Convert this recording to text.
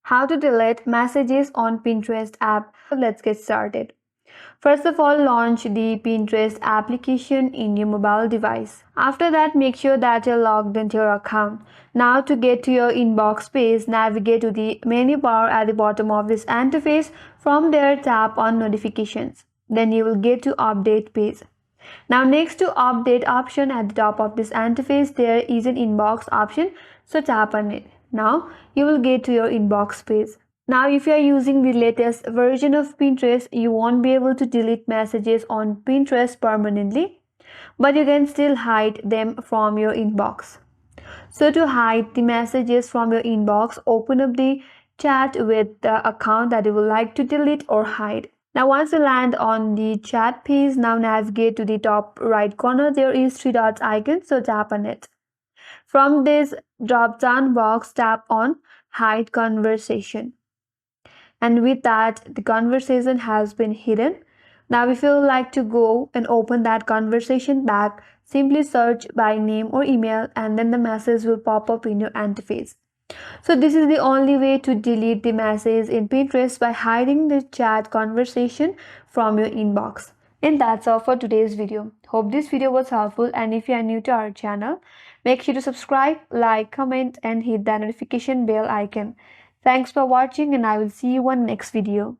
How to delete messages on Pinterest app. Let's get started. First of all, launch the Pinterest application in your mobile device. After that, make sure that you're logged into your account. Now to get to your inbox page, navigate to the menu bar at the bottom of this interface. From there, tap on notifications. Then you will get to update page. Now next to update option at the top of this interface, there is an inbox option, so tap on it. Now you will get to your inbox page. Now if you are using the latest version of Pinterest, you won't be able to delete messages on Pinterest permanently, but you can still hide them from your inbox. So to hide the messages from your inbox, open up the chat with the account that you would like to delete or hide. Now once you land on the chat page, now navigate to the top right corner. There is three dots icon, so tap on it. From this drop down box, tap on hide conversation. And with that, the conversation has been hidden. Now if you would like to go and open that conversation back, simply search by name or email and then the message will pop up in your interface. So this is the only way to delete the message in Pinterest, by hiding the chat conversation from your inbox. And that's all for today's video. Hope this video was helpful, and if you are new to our channel, make sure to subscribe, like, comment and hit that notification bell icon. Thanks for watching, and I will see you on next video.